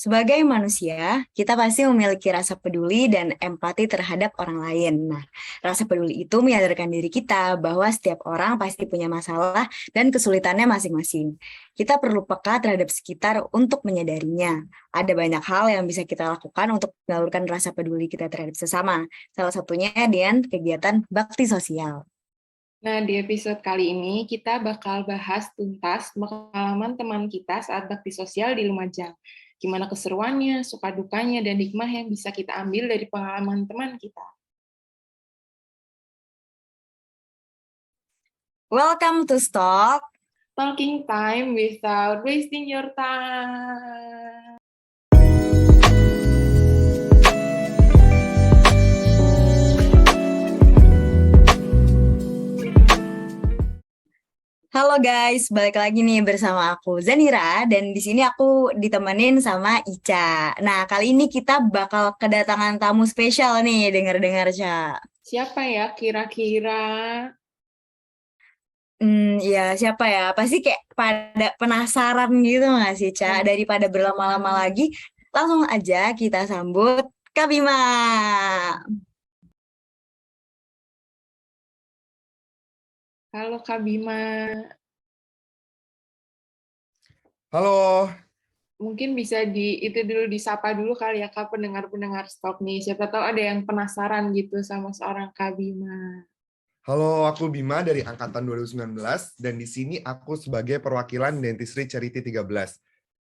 Sebagai manusia, kita pasti memiliki rasa peduli dan empati terhadap orang lain. Nah, rasa peduli itu menyadarkan diri kita bahwa setiap orang pasti punya masalah dan kesulitannya masing-masing. Kita perlu peka terhadap sekitar untuk menyadarinya. Ada banyak hal yang bisa kita lakukan untuk menyalurkan rasa peduli kita terhadap sesama. Salah satunya dengan kegiatan bakti sosial. Nah, di episode kali ini kita bakal bahas tuntas pengalaman teman kita saat bakti sosial di Lumajang. Gimana keseruannya, suka dukanya, dan hikmah yang bisa kita ambil dari pengalaman teman kita. Welcome to Stock. Talking time without wasting your time. Halo guys, balik lagi nih bersama aku Zanira dan di sini aku ditemenin sama Ica. Nah, kali ini kita bakal kedatangan tamu spesial nih, dengar-dengar, Ca. Siapa ya kira-kira? Ya siapa ya? Pasti kayak pada penasaran gitu nggak sih, Ca? Daripada berlama-lama lagi, langsung aja kita sambut Kak Bima. Halo Kak Bima. Halo, Mungkin bisa disapa dulu kali ya Kak pendengar-pendengar Stok nih. Siapa tahu ada yang penasaran gitu sama seorang Kak Bima. halo, aku Bima dari angkatan 2019 dan di sini aku sebagai perwakilan Dentistry Charity 13.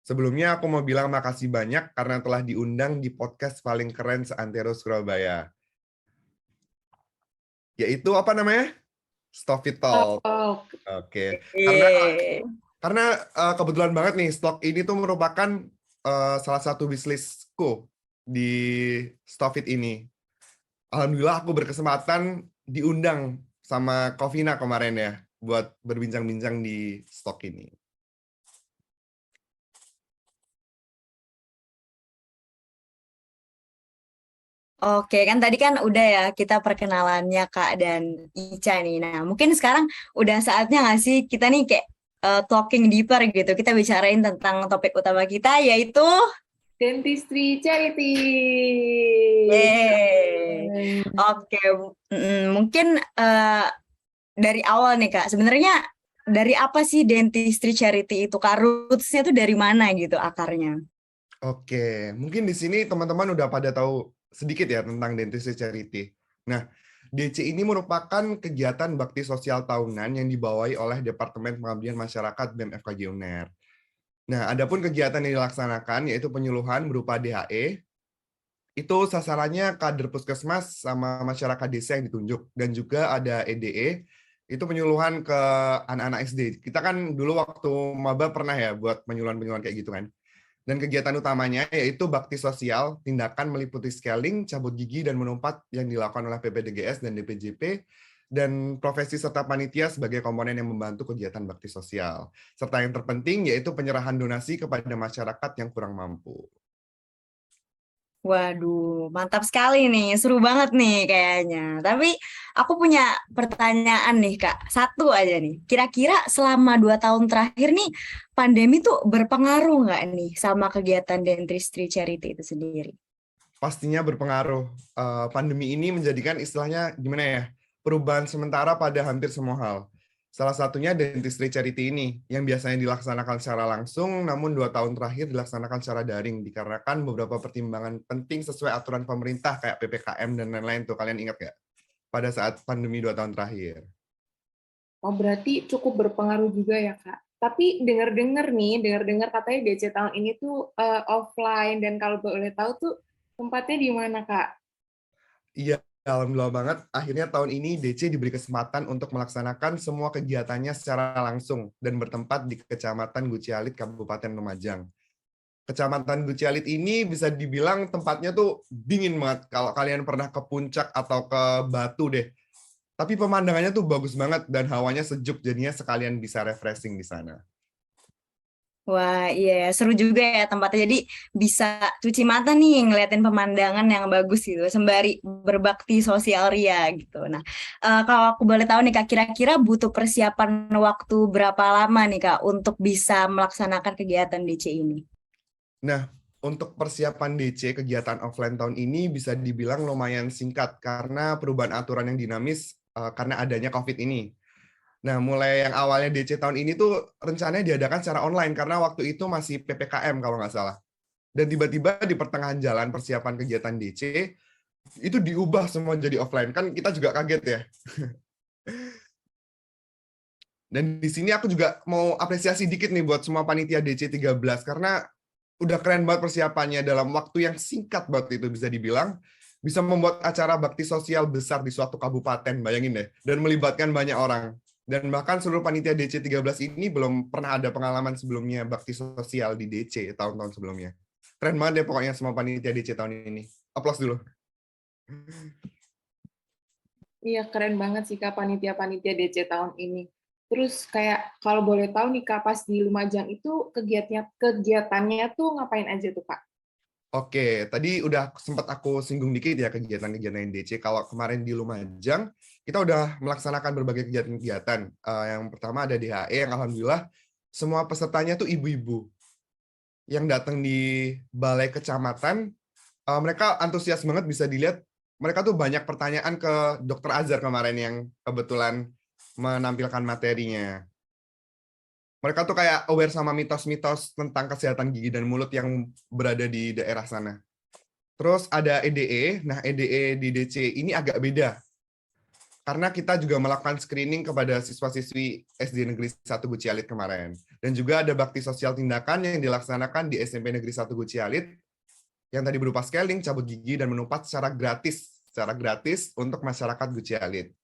Sebelumnya aku mau bilang makasih banyak karena telah diundang di podcast paling keren seantero Surabaya. Yaitu apa namanya? Stop It Talk. Oh, Oke. Yeay. Karena kebetulan banget nih Stock ini tuh merupakan salah satu wishlistku di Stop It ini. Alhamdulillah aku berkesempatan diundang sama Covina kemarin ya buat berbincang-bincang di stok ini. Oke, kan tadi kan udah ya kita perkenalannya Kak dan Ica nih. Nah, mungkin sekarang udah saatnya nggak sih kita nih kayak talking deeper gitu. Kita bicarain tentang topik utama kita yaitu Dentistry Charity. yeay. Oke, mungkin dari awal nih Kak. Sebenarnya dari apa sih Dentistry Charity itu? Kak, roots-nya tuh dari mana gitu akarnya? Oke, mungkin di sini teman-teman udah pada tahu sedikit ya tentang Dentistry Charity. Nah, DC ini merupakan kegiatan bakti sosial tahunan yang dibawahi oleh Departemen Pengabdian Masyarakat BEM FKG UNER. Nah, adapun kegiatan yang dilaksanakan yaitu penyuluhan berupa DHE, itu sasarannya kader puskesmas sama masyarakat desa yang ditunjuk, dan juga ada EDE, itu penyuluhan ke anak-anak SD. Kita kan dulu waktu maba pernah ya buat penyuluhan-penyuluhan kayak gitu kan. Dan kegiatan utamanya yaitu bakti sosial, tindakan meliputi scaling, cabut gigi, dan menumpat yang dilakukan oleh PPDGS dan DPJP, dan profesi serta panitia sebagai komponen yang membantu kegiatan bakti sosial. Serta yang terpenting yaitu penyerahan donasi kepada masyarakat yang kurang mampu. Waduh, mantap sekali nih. Seru banget nih kayaknya. Tapi aku punya pertanyaan nih, Kak. Satu aja nih. Kira-kira selama 2 tahun terakhir nih, pandemi tuh berpengaruh nggak nih sama kegiatan Dentistry Charity itu sendiri? Pastinya berpengaruh. Pandemi ini menjadikan istilahnya gimana ya, perubahan sementara pada hampir semua hal. Salah satunya Dentistry Charity ini, yang biasanya dilaksanakan secara langsung, namun 2 tahun terakhir dilaksanakan secara daring, dikarenakan beberapa pertimbangan penting sesuai aturan pemerintah, kayak PPKM dan lain-lain tuh, kalian ingat nggak? Pada saat pandemi 2 tahun terakhir. Oh, berarti cukup berpengaruh juga ya, Kak. Tapi dengar-dengar katanya DC tahun ini tuh offline, dan kalau boleh tahu tuh tempatnya di mana, Kak? Iya, alhamdulillah banget. Akhirnya tahun ini DC diberi kesempatan untuk melaksanakan semua kegiatannya secara langsung dan bertempat di Kecamatan Gucialit, Kabupaten Lumajang. Kecamatan Gucialit ini bisa dibilang tempatnya tuh dingin banget. Kalau kalian pernah ke puncak atau ke Batu deh. Tapi pemandangannya tuh bagus banget dan hawanya sejuk, jadinya sekalian bisa refreshing di sana. Wah, iya, seru juga ya tempatnya. Jadi bisa cuci mata nih ngeliatin pemandangan yang bagus gitu, sembari berbakti sosial ria gitu. Nah, kalau aku boleh tahu nih Kak, kira-kira butuh persiapan waktu berapa lama nih Kak untuk bisa melaksanakan kegiatan DC ini? Nah, untuk persiapan DC kegiatan offline tahun ini bisa dibilang lumayan singkat karena perubahan aturan yang dinamis karena adanya COVID ini. Nah, mulai yang awalnya DC tahun ini tuh rencananya diadakan secara online karena waktu itu masih PPKM kalau nggak salah. Dan tiba-tiba di pertengahan jalan persiapan kegiatan DC, itu diubah semua jadi offline. Kan kita juga kaget ya. Dan di sini aku juga mau apresiasi dikit nih buat semua panitia DC 13 karena udah keren banget persiapannya dalam waktu yang singkat banget itu bisa dibilang bisa membuat acara bakti sosial besar di suatu kabupaten, bayangin deh, dan melibatkan banyak orang. Dan bahkan seluruh panitia DC 13 ini belum pernah ada pengalaman sebelumnya bakti sosial di DC tahun-tahun sebelumnya. Keren banget deh pokoknya semua panitia DC tahun ini. Aplaus dulu. Iya, keren banget sih Kak panitia-panitia DC tahun ini. Terus kayak kalau boleh tahu nih Kak, pas di Lumajang itu kegiatannya tuh ngapain aja tuh Kak? Oke, tadi udah sempat aku singgung dikit ya kegiatan-kegiatan DC. Kalau kemarin di Lumajang, kita udah melaksanakan berbagai kegiatan-kegiatan. Yang pertama ada DHE yang alhamdulillah semua pesertanya tuh ibu-ibu yang datang di balai kecamatan. Mereka antusias banget, bisa dilihat. Mereka tuh banyak pertanyaan ke Dokter Azhar kemarin yang kebetulan menampilkan materinya. Mereka tuh kayak aware sama mitos-mitos tentang kesehatan gigi dan mulut yang berada di daerah sana. Terus ada EDE. Nah, EDE di DC ini agak beda. Karena kita juga melakukan screening kepada siswa-siswi SD Negeri 1 Guci Alit kemarin. Dan juga ada bakti sosial tindakan yang dilaksanakan di SMP Negeri 1 Guci Alit, yang tadi berupa scaling, cabut gigi, dan menumpat secara gratis untuk masyarakat Guci Alit.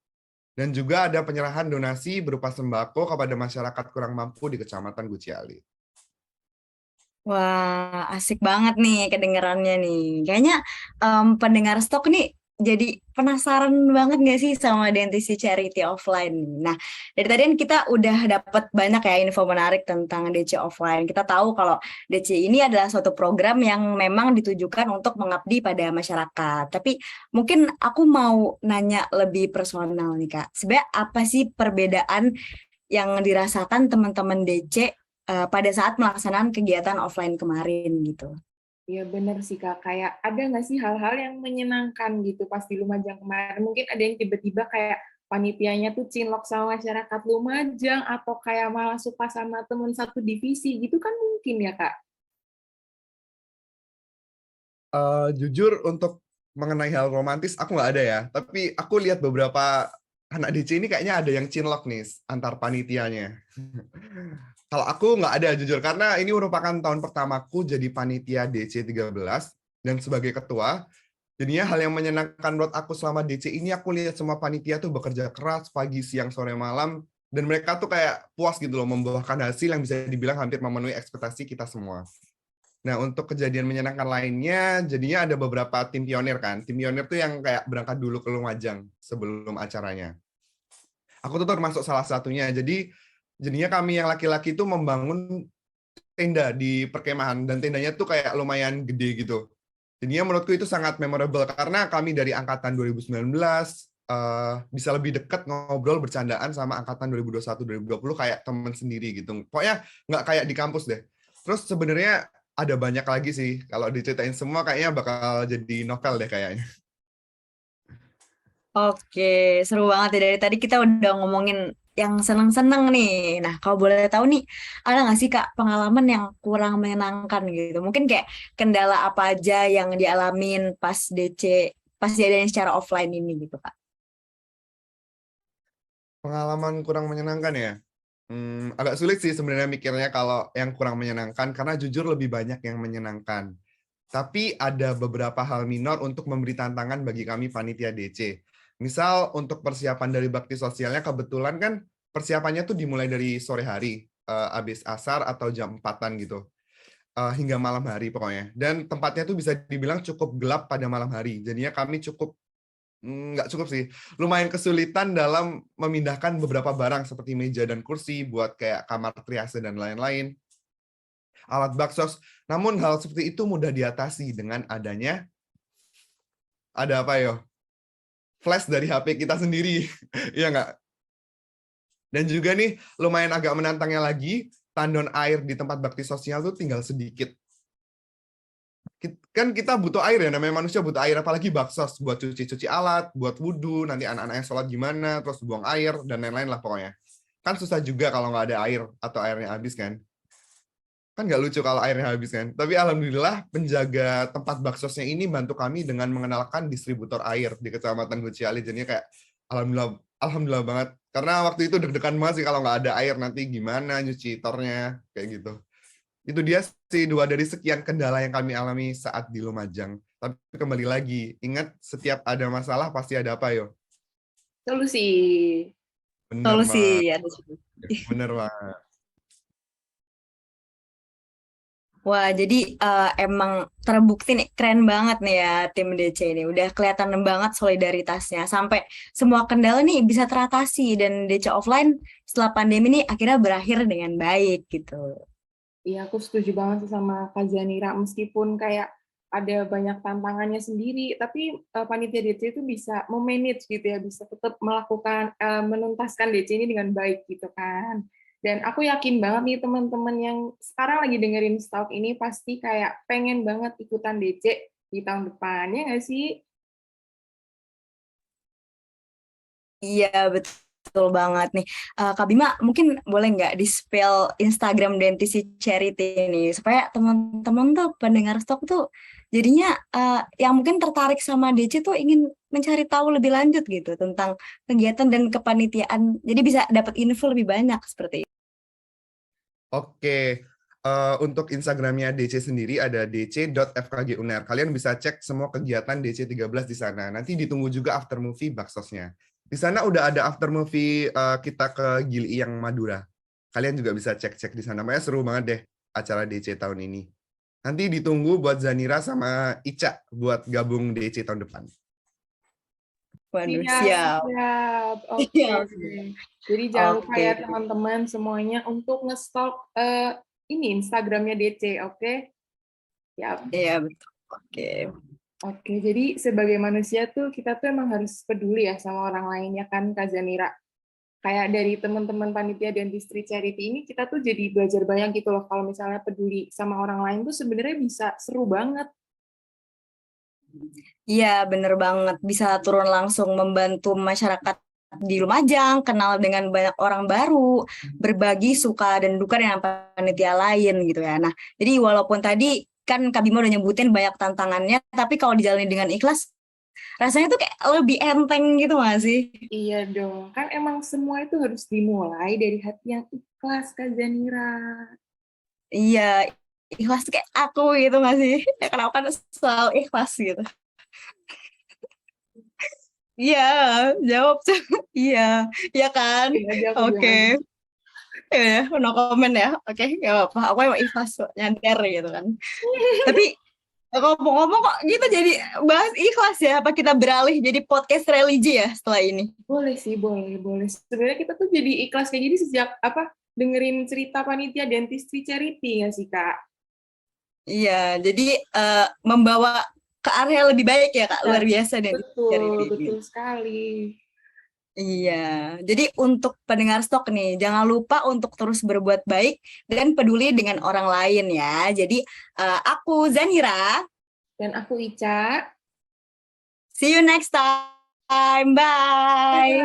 Dan juga ada penyerahan donasi berupa sembako kepada masyarakat kurang mampu di Kecamatan Guci Alit. Wah, asik banget nih kedengarannya nih. Kayaknya pendengar stok nih jadi penasaran banget gak sih sama Dentistry Charity Offline? Nah, dari tadi kan kita udah dapat banyak ya info menarik tentang DC Offline. Kita tahu kalau DC ini adalah suatu program yang memang ditujukan untuk mengabdi pada masyarakat. Tapi mungkin aku mau nanya lebih personal nih Kak. Sebenarnya apa sih perbedaan yang dirasakan teman-teman DC pada saat melaksanakan kegiatan offline kemarin gitu? Iya bener sih Kak, kayak ada nggak sih hal-hal yang menyenangkan gitu pas di Lumajang kemarin? Mungkin ada yang tiba-tiba kayak panitianya tuh cinlok sama masyarakat Lumajang, atau kayak malah suka sama temen satu divisi gitu kan mungkin ya Kak? Jujur untuk mengenai hal romantis aku nggak ada ya, tapi aku lihat beberapa anak DC ini kayaknya ada yang cinlok nih antar panitianya. Kalau aku nggak ada jujur, karena ini merupakan tahun pertamaku jadi panitia DC 13 dan sebagai ketua. Jadinya hal yang menyenangkan buat aku selama DC ini, aku lihat semua panitia tuh bekerja keras pagi, siang, sore, malam, dan mereka tuh kayak puas gitu loh membuahkan hasil yang bisa dibilang hampir memenuhi ekspektasi kita semua. Nah, untuk kejadian menyenangkan lainnya, jadinya ada beberapa tim pionir kan. Tim pionir tuh yang kayak berangkat dulu ke Lumajang sebelum acaranya. Aku tuh termasuk salah satunya. Jadinya kami yang laki-laki itu membangun tenda di perkemahan, dan tendanya tuh kayak lumayan gede gitu. Jadinya menurutku itu sangat memorable karena kami dari angkatan 2019 bisa lebih dekat ngobrol bercandaan sama angkatan 2021-2020 kayak teman sendiri gitu. Pokoknya nggak kayak di kampus deh. Terus sebenarnya ada banyak lagi sih. Kalau diceritain semua kayaknya bakal jadi novel deh kayaknya. Oke, seru banget ya. Dari tadi kita udah ngomongin yang seneng-seneng nih. Nah, kalau boleh tahu nih, ada nggak sih Kak pengalaman yang kurang menyenangkan gitu? Mungkin kayak kendala apa aja yang dialamin pas DC, pas jadinya secara offline ini gitu Kak? Pengalaman kurang menyenangkan ya. Agak sulit sih sebenarnya mikirnya kalau yang kurang menyenangkan, karena jujur lebih banyak yang menyenangkan. Tapi ada beberapa hal minor untuk memberi tantangan bagi kami panitia DC. Misal untuk persiapan dari bakti sosialnya, kebetulan kan persiapannya tuh dimulai dari sore hari, habis asar atau jam 4-an gitu, hingga malam hari pokoknya. Dan tempatnya tuh bisa dibilang cukup gelap pada malam hari. Jadinya kami nggak cukup sih, lumayan kesulitan dalam memindahkan beberapa barang seperti meja dan kursi buat kayak kamar triase dan lain-lain, alat baksos. Namun hal seperti itu mudah diatasi dengan adanya ada apa yo? Flash dari HP kita sendiri. Iya nggak? Dan juga nih lumayan agak menantangnya lagi, tandon air di tempat bakti sosial tuh tinggal sedikit. Kan kita butuh air ya, namanya manusia butuh air, apalagi baksos buat cuci-cuci alat, buat wudhu, nanti anak-anaknya sholat gimana, terus buang air, dan lain-lain lah pokoknya. Kan susah juga kalau nggak ada air, atau airnya habis kan. Kan nggak lucu kalau airnya habis kan. Tapi alhamdulillah penjaga tempat baksosnya ini bantu kami dengan mengenalkan distributor air di Kecamatan Gociali. Jadinya kayak alhamdulillah banget. Karena waktu itu deg-degan banget sih kalau nggak ada air nanti gimana nyuci tornya kayak gitu. Itu dia sih 2 dari sekian kendala yang kami alami saat di Lumajang. Tapi kembali lagi, ingat setiap ada masalah pasti ada apa yo? Solusi. Bener Solusi banget. ada solusi. Bener banget. Wah, jadi emang terbukti nih keren banget nih ya tim DC ini. Udah kelihatan banget solidaritasnya sampai semua kendala nih bisa teratasi dan DC offline setelah pandemi ini akhirnya berakhir dengan baik gitu. Iya, aku setuju banget sih sama Kak Zanira. Meskipun kayak ada banyak tantangannya sendiri, tapi panitia DC itu bisa memanage gitu ya, bisa tetap melakukan menuntaskan DC ini dengan baik gitu kan. Dan aku yakin banget nih teman-teman yang sekarang lagi dengerin Stalk ini pasti kayak pengen banget ikutan DC di tahun depan, ya nggak sih? Iya, betul banget nih. Kak Bima, mungkin boleh nggak di-spell Instagram Dentisi Charity ini supaya teman-teman tuh pendengar stok tuh jadinya yang mungkin tertarik sama DC tuh ingin mencari tahu lebih lanjut gitu tentang kegiatan dan kepanitiaan. Jadi bisa dapat info lebih banyak seperti itu. Oke, untuk Instagramnya DC sendiri ada dc.fkguner. Kalian bisa cek semua kegiatan DC 13 di sana. Nanti ditunggu juga after movie baksosnya. Di sana udah ada after movie kita ke Gili yang Madura. Kalian juga bisa cek-cek di sana. Makanya seru banget deh acara DC tahun ini. Nanti ditunggu buat Zanira sama Ica buat gabung DC tahun depan. Waduh, Siap, siap. siap. Oke. Siap. Jadi jangan lupa Oke. ya teman-teman semuanya untuk nge-stalk ini Instagramnya DC, oke? Ya. Iya, betul. Oke. Oke, jadi sebagai manusia tuh kita tuh emang harus peduli ya sama orang lain ya kan Kak Zanira. Kayak dari teman-teman panitia Dentistry Charity ini kita tuh jadi belajar banyak gitu loh kalau misalnya peduli sama orang lain tuh sebenarnya bisa seru banget. Iya, bener banget. Bisa turun langsung membantu masyarakat di Lumajang, kenal dengan banyak orang baru, berbagi suka dan duka dengan panitia lain gitu ya. Nah, jadi walaupun tadi kan Kak Bima udah nyebutin banyak tantangannya, tapi kalau dijalani dengan ikhlas, rasanya tuh kayak lebih enteng gitu nggak sih? Iya dong, kan emang semua itu harus dimulai dari hati yang ikhlas Kak Zanira. Iya, ikhlas tuh kayak aku gitu nggak sih? Ya, kenapa kan selalu ikhlas gitu. Iya, jawab. Iya, iya kan? Oke, aja aku Oke. bilang aja. Ya, no comment ya. Oke, nggak apa-apa. Aku emang ikhlas kok, nyadar gitu kan. Tapi ngomong-ngomong kok gitu jadi bahas ikhlas ya? Apa kita beralih jadi podcast religi ya setelah ini? Boleh sih, boleh, boleh. Sebenarnya kita tuh jadi ikhlas kayak gini sejak dengerin cerita panitia Dentistry Charity nggak sih Kak? Iya, jadi membawa ke area lebih baik ya Kak. Luar biasa deh Betul, ini. betul sekali. Iya, jadi untuk pendengar stok nih, jangan lupa untuk terus berbuat baik dan peduli dengan orang lain ya. Jadi aku Zanira. Dan aku Ica. See you next time. Bye.